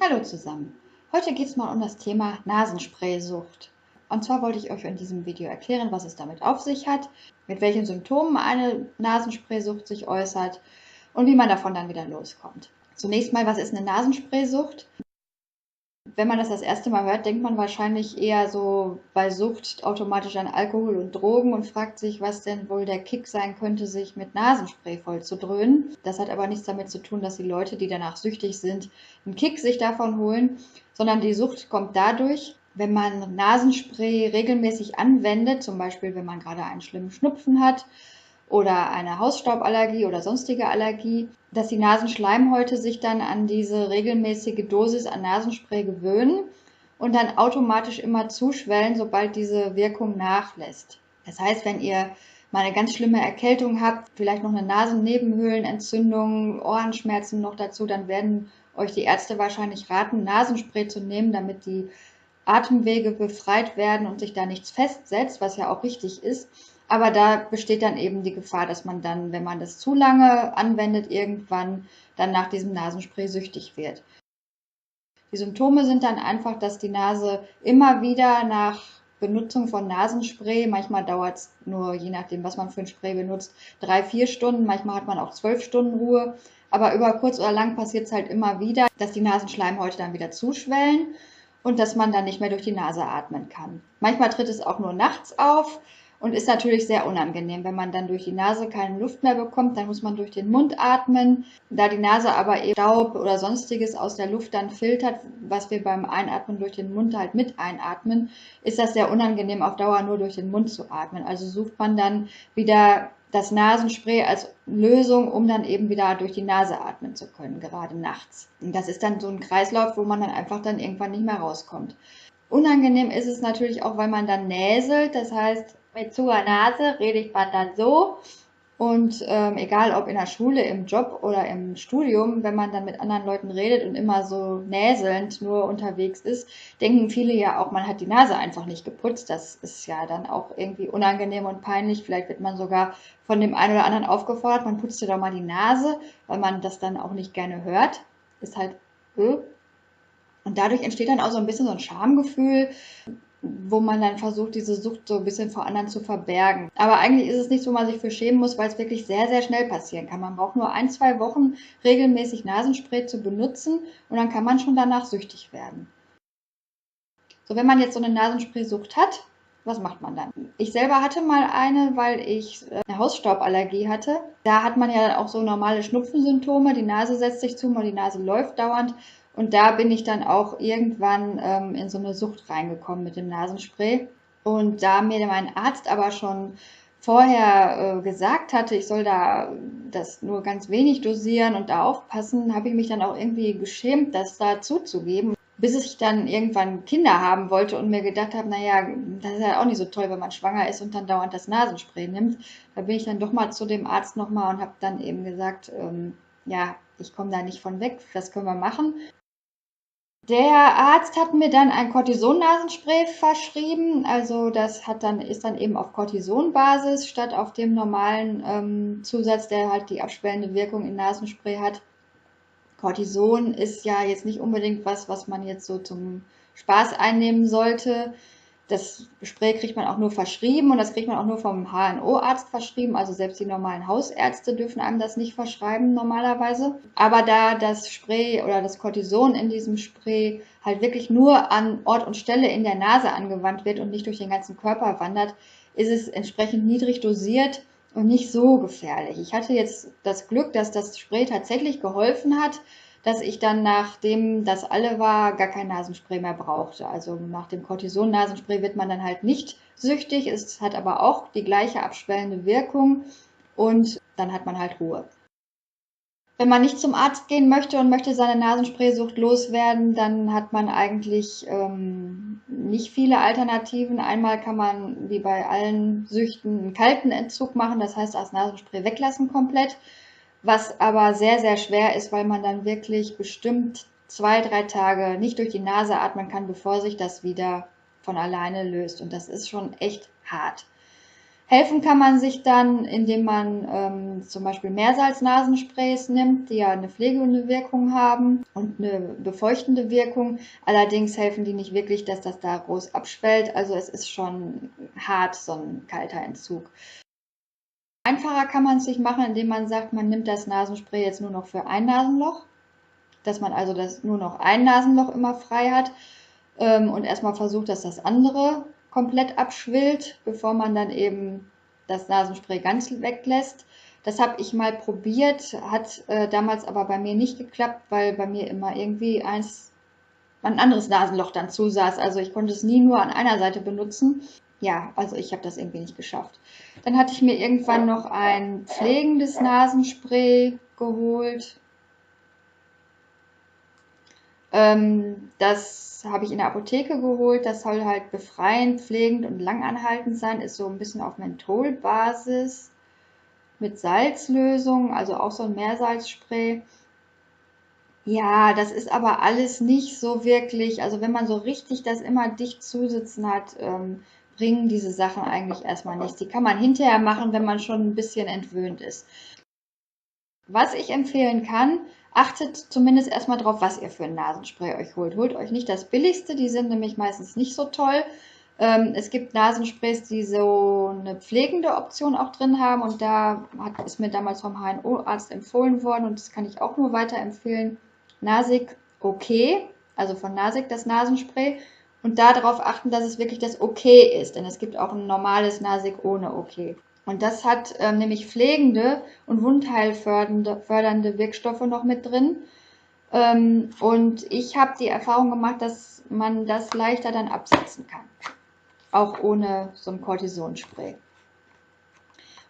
Hallo zusammen. Heute geht es mal um das Thema Nasenspraysucht. Und zwar wollte ich euch in diesem Video erklären, was es damit auf sich hat, mit welchen Symptomen eine Nasenspraysucht sich äußert und wie man davon dann wieder loskommt. Zunächst mal, was ist eine Nasenspraysucht? Wenn man das erste Mal hört, denkt man wahrscheinlich eher so bei Sucht automatisch an Alkohol und Drogen und fragt sich, was denn wohl der Kick sein könnte, sich mit Nasenspray voll zu dröhnen. Das hat aber nichts damit zu tun, dass die Leute, die danach süchtig sind, einen Kick sich davon holen, sondern die Sucht kommt dadurch, wenn man Nasenspray regelmäßig anwendet, zum Beispiel wenn man gerade einen schlimmen Schnupfen hat oder eine Hausstauballergie oder sonstige Allergie, dass die Nasenschleimhäute sich dann an diese regelmäßige Dosis an Nasenspray gewöhnen und dann automatisch immer zuschwellen, sobald diese Wirkung nachlässt. Das heißt, wenn ihr mal eine ganz schlimme Erkältung habt, vielleicht noch eine Nasennebenhöhlenentzündung, Ohrenschmerzen noch dazu, dann werden euch die Ärzte wahrscheinlich raten, Nasenspray zu nehmen, damit die Atemwege befreit werden und sich da nichts festsetzt, was ja auch richtig ist. Aber da besteht dann eben die Gefahr, dass man dann, wenn man das zu lange anwendet, irgendwann dann nach diesem Nasenspray süchtig wird. Die Symptome sind dann einfach, dass die Nase immer wieder nach Benutzung von Nasenspray, manchmal dauert es nur, je nachdem, was man für ein Spray benutzt, 3-4 Stunden, manchmal hat man auch 12 Stunden Ruhe. Aber über kurz oder lang passiert es halt immer wieder, dass die Nasenschleimhäute dann wieder zuschwellen und dass man dann nicht mehr durch die Nase atmen kann. Manchmal tritt es auch nur nachts auf und ist natürlich sehr unangenehm. Wenn man dann durch die Nase keine Luft mehr bekommt, dann muss man durch den Mund atmen. Da die Nase aber eben Staub oder sonstiges aus der Luft dann filtert, was wir beim Einatmen durch den Mund halt mit einatmen, ist das sehr unangenehm, auf Dauer nur durch den Mund zu atmen. Also sucht man dann wieder das Nasenspray als Lösung, um dann eben wieder durch die Nase atmen zu können, gerade nachts. Und das ist dann so ein Kreislauf, wo man dann einfach dann irgendwann nicht mehr rauskommt. Unangenehm ist es natürlich auch, weil man dann näselt, das heißt, mit zuer Nase redet man dann so. Und egal ob in der Schule, im Job oder im Studium, wenn man dann mit anderen Leuten redet und immer so näselnd nur unterwegs ist, denken viele ja auch, man hat die Nase einfach nicht geputzt. Das ist ja dann auch irgendwie unangenehm und peinlich. Vielleicht wird man sogar von dem einen oder anderen aufgefordert, man putzt dir doch mal die Nase, weil man das dann auch nicht gerne hört. Ist halt Und dadurch entsteht dann auch so ein bisschen so ein Schamgefühl, wo man dann versucht, diese Sucht so ein bisschen vor anderen zu verbergen. Aber eigentlich ist es nichts, wo man sich für schämen muss, weil es wirklich sehr, sehr schnell passieren kann. Man braucht nur 1-2 Wochen regelmäßig Nasenspray zu benutzen und dann kann man schon danach süchtig werden. So, wenn man jetzt so eine Nasenspray-Sucht hat, was macht man dann? Ich selber hatte mal eine, weil ich eine Hausstauballergie hatte. Da hat man ja auch so normale Schnupfensymptome. Die Nase setzt sich zu, die Nase läuft dauernd. Und da bin ich dann auch irgendwann in so eine Sucht reingekommen mit dem Nasenspray. Und da mir mein Arzt aber schon vorher gesagt hatte, ich soll da das nur ganz wenig dosieren und da aufpassen, habe ich mich dann auch irgendwie geschämt, das da zuzugeben. Bis ich dann irgendwann Kinder haben wollte und mir gedacht habe, naja, das ist ja auch nicht so toll, wenn man schwanger ist und dann dauernd das Nasenspray nimmt. Da bin ich dann doch mal zu dem Arzt nochmal und habe dann eben gesagt, ja, ich komme da nicht von weg, das können wir machen. Der Arzt hat mir dann ein Cortison-Nasenspray verschrieben, also das ist dann eben auf Cortison-Basis statt auf dem normalen Zusatz, der halt die abschwellende Wirkung in Nasenspray hat. Cortison ist ja jetzt nicht unbedingt was man jetzt so zum Spaß einnehmen sollte. Das Spray kriegt man auch nur verschrieben und das kriegt man auch nur vom HNO-Arzt verschrieben. Also selbst die normalen Hausärzte dürfen einem das nicht verschreiben normalerweise. Aber da das Spray oder das Cortison in diesem Spray halt wirklich nur an Ort und Stelle in der Nase angewandt wird und nicht durch den ganzen Körper wandert, ist es entsprechend niedrig dosiert und nicht so gefährlich. Ich hatte jetzt das Glück, dass das Spray tatsächlich geholfen hat, dass ich dann, nachdem das alle war, gar kein Nasenspray mehr brauchte. Also nach dem Cortison-Nasenspray wird man dann halt nicht süchtig, es hat aber auch die gleiche abschwellende Wirkung und dann hat man halt Ruhe. Wenn man nicht zum Arzt gehen möchte und möchte seine Nasenspraysucht loswerden, dann hat man eigentlich nicht viele Alternativen. Einmal kann man, wie bei allen Süchten, einen kalten Entzug machen, das heißt das Nasenspray weglassen komplett. Was aber sehr, sehr schwer ist, weil man dann wirklich bestimmt 2-3 Tage nicht durch die Nase atmen kann, bevor sich das wieder von alleine löst. Und das ist schon echt hart. Helfen kann man sich dann, indem man zum Beispiel Meersalz-Nasensprays nimmt, die ja eine pflegende Wirkung haben und eine befeuchtende Wirkung. Allerdings helfen die nicht wirklich, dass das da groß abschwellt. Also es ist schon hart, so ein kalter Entzug. Einfacher kann man es sich machen, indem man sagt, man nimmt das Nasenspray jetzt nur noch für ein Nasenloch, dass man also nur noch ein Nasenloch immer frei hat und erstmal versucht, dass das andere komplett abschwillt, bevor man dann eben das Nasenspray ganz weglässt. Das habe ich mal probiert, hat damals aber bei mir nicht geklappt, weil bei mir immer irgendwie ein anderes Nasenloch dann zusaß. Also ich konnte es nie nur an einer Seite benutzen. Ja, also ich habe das irgendwie nicht geschafft. Dann hatte ich mir irgendwann noch ein pflegendes Nasenspray geholt. Das habe ich in der Apotheke geholt. Das soll halt befreiend, pflegend und langanhaltend sein. Ist so ein bisschen auf Mentholbasis mit Salzlösung, also auch so ein Meersalzspray. Ja, das ist aber alles nicht so wirklich, also wenn man so richtig das immer dicht zusitzen hat, bringen diese Sachen eigentlich erstmal nichts. Die kann man hinterher machen, wenn man schon ein bisschen entwöhnt ist. Was ich empfehlen kann, achtet zumindest erstmal drauf, was ihr für ein Nasenspray euch holt. Holt euch nicht das billigste, die sind nämlich meistens nicht so toll. Es gibt Nasensprays, die so eine pflegende Option auch drin haben und da ist mir damals vom HNO-Arzt empfohlen worden und das kann ich auch nur weiterempfehlen. Nasik okay, also von Nasik das Nasenspray und darauf achten, dass es wirklich das okay ist, denn es gibt auch ein normales Nasik ohne okay. Und das hat nämlich pflegende und wundheilfördernde Wirkstoffe noch mit drin. Und ich habe die Erfahrung gemacht, dass man das leichter dann absetzen kann. Auch ohne so ein Cortisonspray.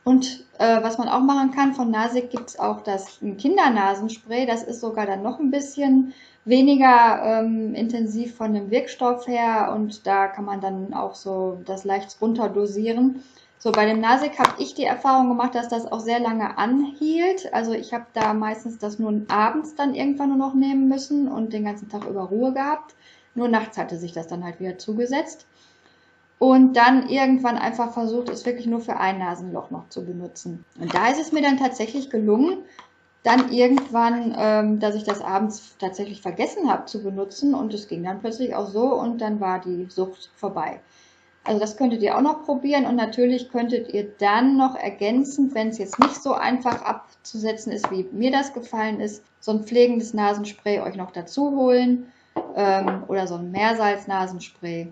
Und was man auch machen kann, von Nasik gibt es auch das Kindernasenspray. Das ist sogar dann noch ein bisschen weniger intensiv von dem Wirkstoff her und da kann man dann auch so das leicht runterdosieren. So, bei dem Nasik habe ich die Erfahrung gemacht, dass das auch sehr lange anhielt. Also ich habe da meistens das nur abends dann irgendwann nur noch nehmen müssen und den ganzen Tag über Ruhe gehabt. Nur nachts hatte sich das dann halt wieder zugesetzt. Und dann irgendwann einfach versucht, es wirklich nur für ein Nasenloch noch zu benutzen. Und da ist es mir dann tatsächlich gelungen, dann irgendwann, dass ich das abends tatsächlich vergessen habe zu benutzen und es ging dann plötzlich auch so und dann war die Sucht vorbei. Also das könntet ihr auch noch probieren und natürlich könntet ihr dann noch ergänzend, wenn es jetzt nicht so einfach abzusetzen ist, wie mir das gefallen ist, so ein pflegendes Nasenspray euch noch dazu holen oder so ein Meersalz-Nasenspray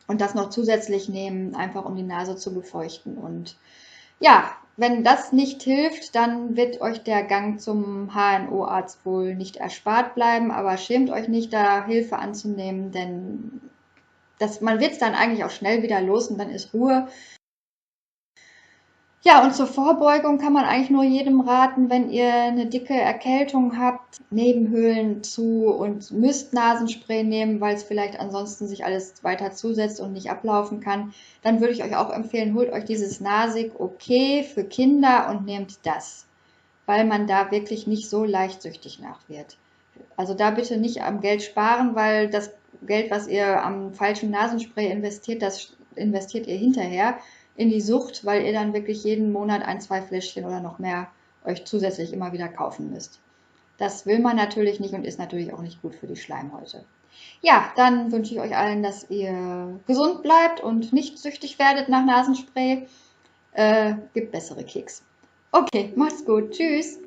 und das noch zusätzlich nehmen, einfach um die Nase zu befeuchten. Und ja, wenn das nicht hilft, dann wird euch der Gang zum HNO-Arzt wohl nicht erspart bleiben, aber schämt euch nicht, da Hilfe anzunehmen, denn man wird es dann eigentlich auch schnell wieder los und dann ist Ruhe. Ja, und zur Vorbeugung kann man eigentlich nur jedem raten, wenn ihr eine dicke Erkältung habt, Nebenhöhlen zu und müsst Nasenspray nehmen, weil es vielleicht ansonsten sich alles weiter zusetzt und nicht ablaufen kann, dann würde ich euch auch empfehlen, holt euch dieses Nasik okay für Kinder und nehmt das, weil man da wirklich nicht so leicht süchtig nach wird. Also da bitte nicht am Geld sparen, weil das Geld, was ihr am falschen Nasenspray investiert, das investiert ihr hinterher in die Sucht, weil ihr dann wirklich jeden Monat 1, 2 Fläschchen oder noch mehr euch zusätzlich immer wieder kaufen müsst. Das will man natürlich nicht und ist natürlich auch nicht gut für die Schleimhäute. Ja, dann wünsche ich euch allen, dass ihr gesund bleibt und nicht süchtig werdet nach Nasenspray. Gibt bessere Kicks. Okay, macht's gut. Tschüss.